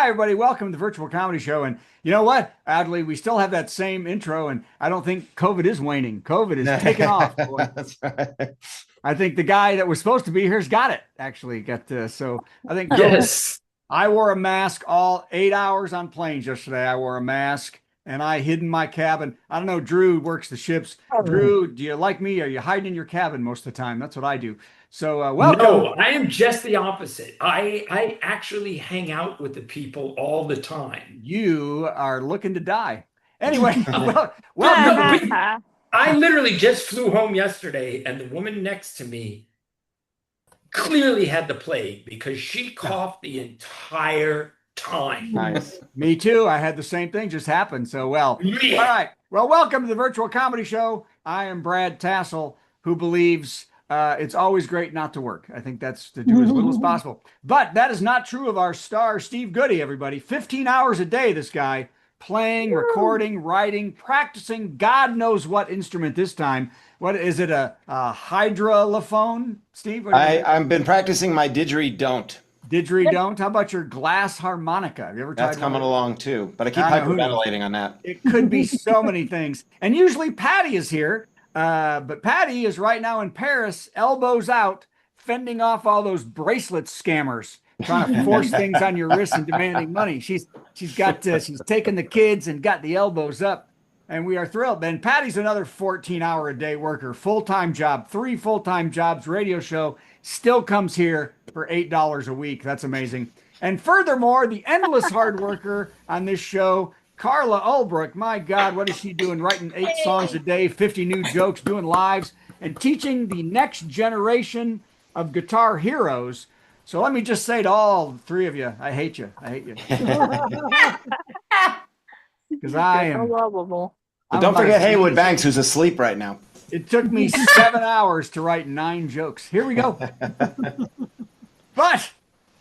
Hi, everybody. Welcome to the Virtual Comedy Show. And you know what? Oddly, we still have that same intro, and I don't think COVID is waning. COVID is taking off, boy. That's right. I think the guy that was supposed to be here's got it. Actually, got so I think Yes. I wore a mask all 8 hours on planes yesterday. I wore a mask and I hid in my cabin. I don't know. Drew works the ships. Drew, do you like me? Are you hiding in your cabin most of the time? That's what I do. So welcome. No, I am just the opposite. I actually hang out with the people all the time. You are looking to die. Anyway, well, No, but I literally just flew home yesterday, and the woman next to me clearly had the plague because she coughed the entire time. Nice. me too. I had the same thing just happen. So, well, Yeah. all right. Well, welcome to the Virtual Comedy Show. I am Brad Tassell, who believes it's always great not to work. I think that's to do as little as possible. But that is not true of our star, Steve Goody, everybody. 15 hours a day, this guy, playing, recording, writing, practicing, God knows what instrument this time. What is it, a hydrolophone, Steve? I've been practicing my didgeridoo. Didgeridoo? How about your glass harmonica? Have you ever tried That's coming one? along too, but I keep I know, who knows? hyperventilating on that. It could be so many things. And usually Patty is here, but Patty is right now in Paris, elbows out, fending off all those bracelet scammers, trying to force things on your wrist and demanding money. She's taken the kids and got the elbows up, and we are thrilled. And Patty's another 14-hour a day worker, full-time job, 3 full-time jobs, radio show, still comes here for $8 a week. That's amazing. And furthermore, the endless hard worker on this show, Carla Ulbrich. My God, what is she doing? Writing 8 songs a day, 50 new jokes, doing lives, and teaching the next generation of guitar heroes. So let me just say to all 3 of you, I hate you. I hate you. Because I am. lovable. But don't forget Haywood Banks, who's asleep right now. It took me 7 hours to write 9 jokes. Here we go. But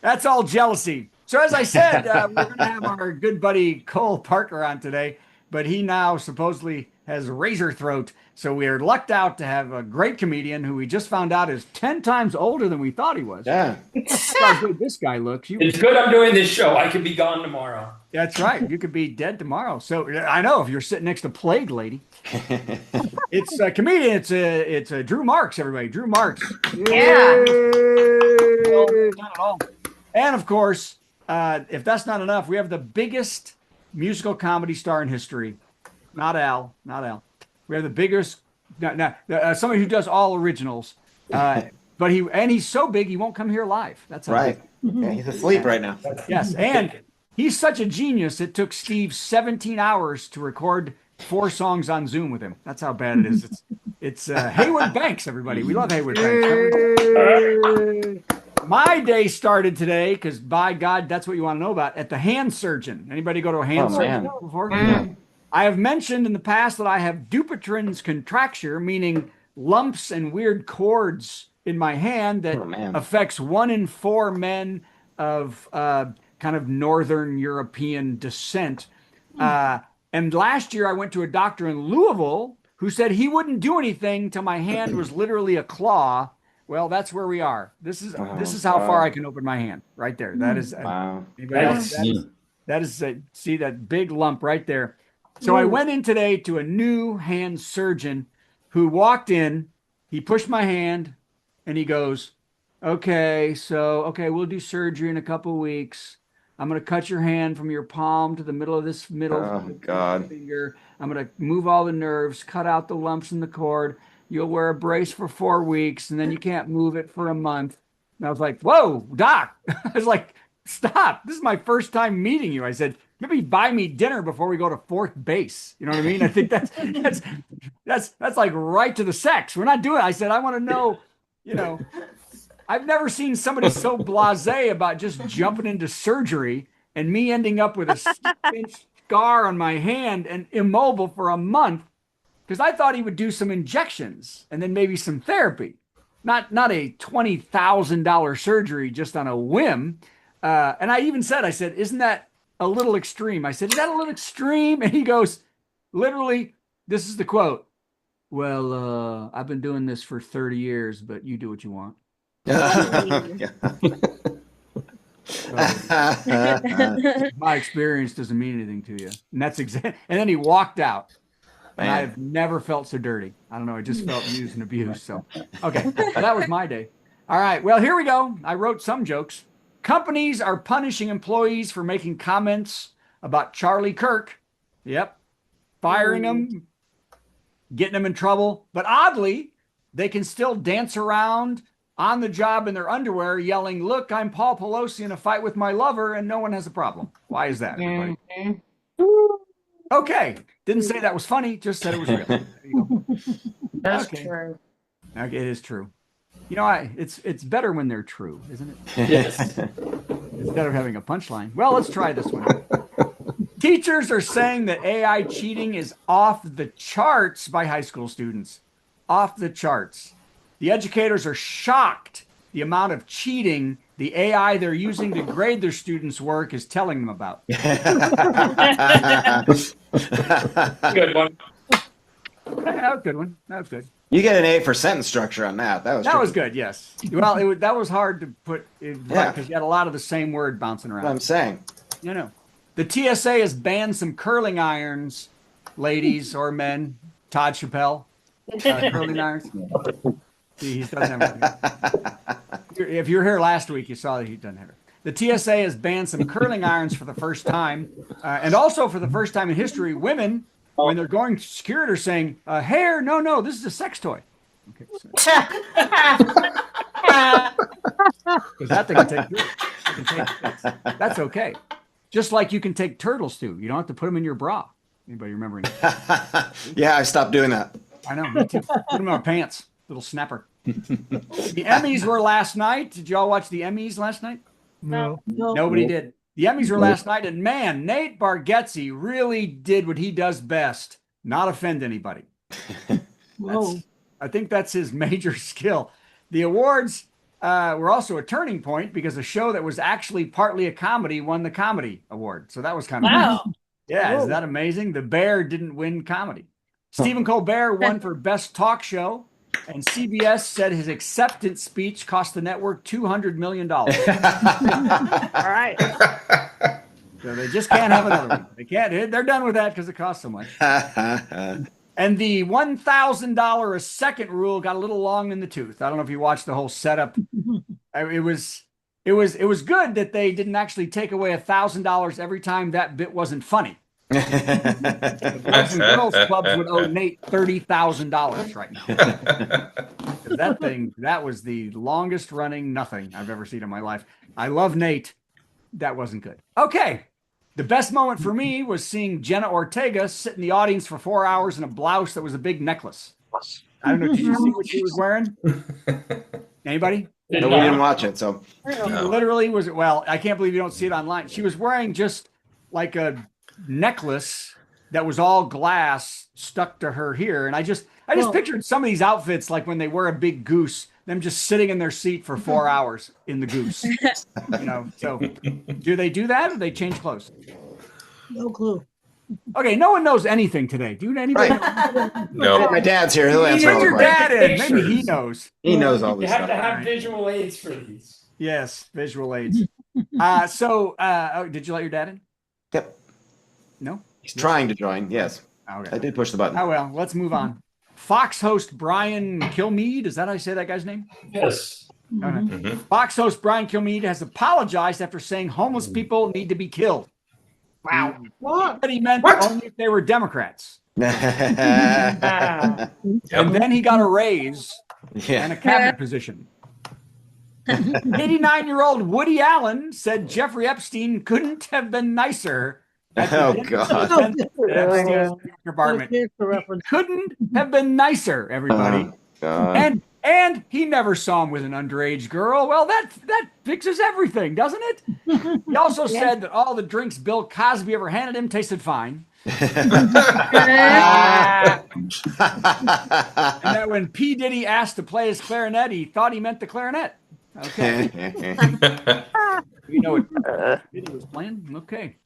that's all jealousy. So as I said, we're going to have our good buddy Cole Parker on today, but he now supposedly has razor throat. So we are lucked out to have a great comedian who we just found out is 10 times older than we thought he was. Yeah. That's how good this guy looks. It's good I'm doing this show. I could be gone tomorrow. That's right. You could be dead tomorrow. So I know if you're sitting next to Plague Lady. It's a comedian. It's a Drew Marks, everybody. Drew Marks. Yeah. Not at all. And of course, if that's not enough, we have the biggest musical comedy star in history. Not Al. We have the biggest, somebody who does all originals. But he's so big he won't come here live. That's how Right. Yeah, he's asleep right now. Yes, and he's such a genius. It took Steve 17 hours to record 4 songs on Zoom with him. That's how bad it is. It's Haywood Banks, everybody. We love Haywood Banks. My day started today because, by God, that's what you want to know about, at the hand surgeon. Anybody go to a hand surgeon before? I have mentioned in the past that I have Dupuytren's contracture, meaning lumps and weird cords in my hand that affects 1 in 4 men of kind of Northern European descent. And last year I went to a doctor in Louisville who said he wouldn't do anything till my hand was literally a claw. Well, that's where we are. This is how far I can open my hand right there. That is that is see that big lump right there. So I went in today to a new hand surgeon who walked in. He pushed my hand and he goes, okay, we'll do surgery in a couple of weeks. I'm going to cut your hand from your palm to the middle of this finger. I'm going to move all the nerves, cut out the lumps in the cord. You'll wear a brace for 4 weeks, and then you can't move it for a month. And I was like, whoa, doc. I was like, stop. This is my first time meeting you. I said, maybe buy me dinner before we go to 4th base. You know what I mean? I think that's like right to the sex. We're not doing it. I said, I want to know, I've never seen somebody so blasé about just jumping into surgery and me ending up with a 6-inch scar on my hand and immobile for a month because I thought he would do some injections and then maybe some therapy, not a $20,000 surgery just on a whim. And I even said, isn't that a little extreme? I said, is that a little extreme? And he goes, literally, this is the quote. Well, I've been doing this for 30 years, but you do what you want. So, my experience doesn't mean anything to you. And that's exact. And then he walked out. And Man. I've never felt so dirty. I don't know. I just felt used and abused. So, okay. So that was my day. All right. Well, here we go. I wrote some jokes. Companies are punishing employees for making comments about Charlie Kirk. Yep. Firing them, getting them in trouble. But oddly, they can still dance around on the job in their underwear yelling, "Look, I'm Paul Pelosi in a fight with my lover," and no one has a problem. Why is that, everybody? Okay. Didn't say that was funny, just said it was real. There you go. That's Okay. true. Okay, it is true. You know, it's better when they're true, isn't it? Yes. Instead of having a punchline. Well, let's try this one. Teachers are saying that AI cheating is off the charts by high school students. Off the charts. The educators are shocked the amount of cheating the AI they're using to grade their students' work is telling them about. Good one. That was a good one. That was good. You get an A for sentence structure on that. That was That was tricky. good, yes. Well, that was hard to put because Yeah. you had a lot of the same word bouncing That's what I'm around. saying. You know, the TSA has banned some curling irons, ladies or men. Todd Chappelle, curling irons. See, he doesn't have if you were here last week, you saw that he doesn't have it. The TSA has banned some curling irons for the first time, and also for the first time in history, women, when they're going to security, are saying, "Hair, no, this is a sex toy." Okay, because that thing can take two. That's okay. Just like you can take turtles too. You don't have to put them in your bra. Anybody remembering? Yeah, I stopped doing that. I know, me too. Put them in our pants. Little snapper. The Emmys were last night. Did you all watch the Emmys last night? No. Nobody did. The Emmys were last night, and man, Nate Bargatze really did what he does best: not offend anybody. I think that's his major skill. The awards were also a turning point because a show that was actually partly a comedy won the comedy award. So that was kind of nice. Wow. Yeah, is that amazing? The Bear didn't win comedy. Stephen Colbert won for best talk show, and CBS said his acceptance speech cost the network $200 million. All right. So they just can't have another one. They can't. They're done with that because it costs so much. And the $1,000 a second rule got a little long in the tooth. I don't know if you watched the whole setup. It was good that they didn't actually take away $1,000 every time that bit wasn't funny. The Boys and Girls Clubs would owe Nate $30,000 right now. That was the longest running nothing I've ever seen in my life. I love Nate. That wasn't good. Okay. The best moment for me was seeing Jenna Ortega sit in the audience for 4 hours in a blouse that was a big necklace. I don't know. Did you see what she was wearing? Anybody? No, we didn't watch it, so. She literally was, well, I can't believe you don't see it online. She was wearing just like a necklace that was all glass stuck to her here. And I just pictured some of these outfits like when they wear a big goose, them just sitting in their seat for 4 hours in the goose. So do they do that or they change clothes? No clue. Okay, no one knows anything today. Do anybody? Right. No. My dad's here. He'll answer all Get the your questions. dad in. Maybe he knows. He knows all You this have stuff. to have visual aids for these. Yes, visual aids. Did you let your dad in? Yep. No? He's trying to join. Yes. Okay. I did push the button. Oh, well, let's move on. Fox host Brian Kilmeade, is that how I say that guy's name? Yes. Okay. Fox host Brian Kilmeade has apologized after saying homeless people need to be killed. Wow. What? But he meant What? only if they were Democrats. Yeah. And then he got a raise and a cabinet position. 89-year-old Woody Allen said Jeffrey Epstein couldn't have been nicer. Oh, God. Epstein's department. Couldn't have been nicer, everybody. God. And he never saw him with an underage girl. Well, that fixes everything, doesn't it? He also said that all the drinks Bill Cosby ever handed him tasted fine. And that when P. Diddy asked to play his clarinet, he thought he meant the clarinet. Okay. You know what Diddy was playing? Okay.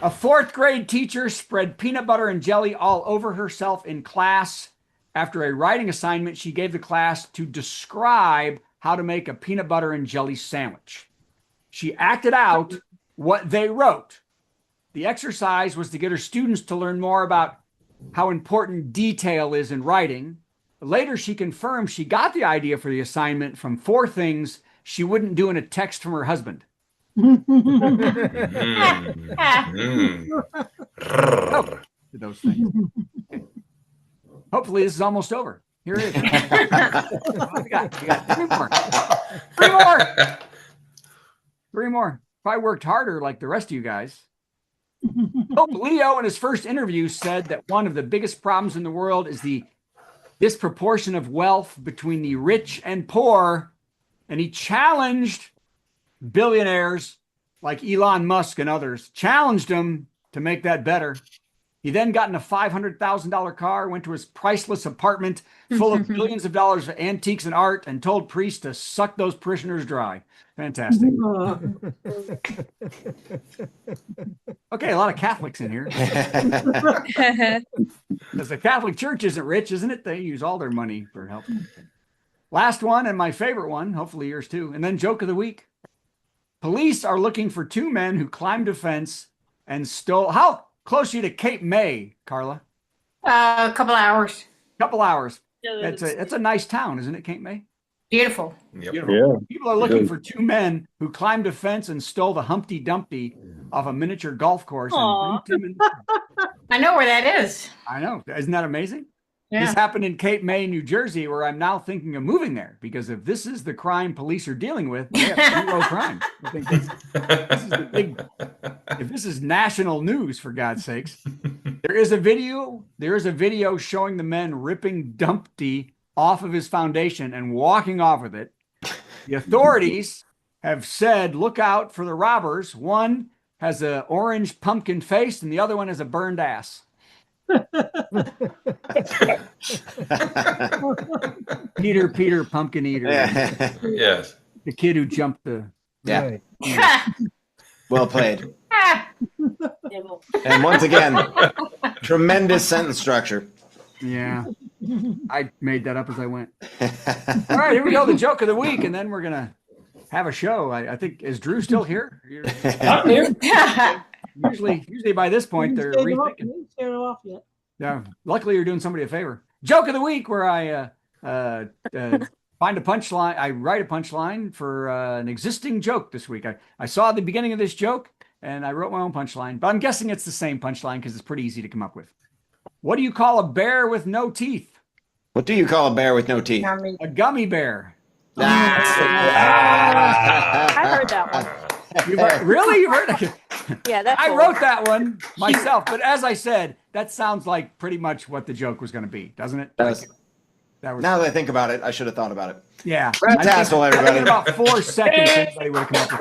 A fourth grade teacher spread peanut butter and jelly all over herself in class after a writing assignment she gave the class to describe how to make a peanut butter and jelly sandwich. She acted out what they wrote. The exercise was to get her students to learn more about how important detail is in writing. Later, she confirmed she got the idea for the assignment from 4 things she wouldn't do in a text from her husband. Those things. Hopefully, this is almost over. Here it is. We got 3 more. 3 more. 3 more. If I worked harder like the rest of you guys. Pope Leo, in his first interview, said that one of the biggest problems in the world is the disproportion of wealth between the rich and poor. And he challenged billionaires like Elon Musk and others, challenged them to make that better. He then got in a $500,000 car, went to his priceless apartment full of billions of dollars of antiques and art, and told priests to suck those parishioners dry. Fantastic. Okay, a lot of Catholics in here. Because the Catholic Church isn't rich, isn't it? They use all their money for help. Last one, and my favorite one, hopefully yours too, and then joke of the week. Police are looking for 2 men who climbed a fence and stole... How close are you to Cape May, Carla? A couple hours. Couple hours. It's a nice town, isn't it, Cape May? Beautiful. Yep. Beautiful. Yeah. People are looking for 2 men who climbed a fence and stole the Humpty Dumpty off a miniature golf course. I know where that is. I know. Isn't that amazing? Yeah. This happened in Cape May, New Jersey, where I'm now thinking of moving there, because if this is the crime police are dealing with, they have 0 crime. I think this is the big. If this is national news, for God's sakes, there is a video showing the men ripping Dumpty off of his foundation and walking off with it. The authorities have said, look out for the robbers. One has an orange pumpkin face and the other one has a burned ass. Peter, pumpkin eater. Yes. The kid who jumped the... Yeah. Right. Well played. And once again, tremendous sentence structure. Yeah. I made that up as I went. All right, here we go. The joke of the week, and then we're going to have a show. I think, is Drew still here? I'm here. Usually by this point, they're rethinking. Start off yet. Yeah. Luckily, you're doing somebody a favor. Joke of the week, where I find a punchline. I write a punchline for an existing joke this week. I saw the beginning of this joke, and I wrote my own punchline. But I'm guessing it's the same punchline because it's pretty easy to come up with. What do you call a bear with no teeth? What do you call a bear with no teeth? A gummy bear. I heard that one. Really? You've heard that? Yeah, that's I old. wrote that one myself, but as I said, that sounds like pretty much what the joke was going to be, doesn't it? That was- That was, Now that I think about it, I should have thought about it. yeah. Brad Tassell, I think everybody. in about 4 seconds, anybody would have come up with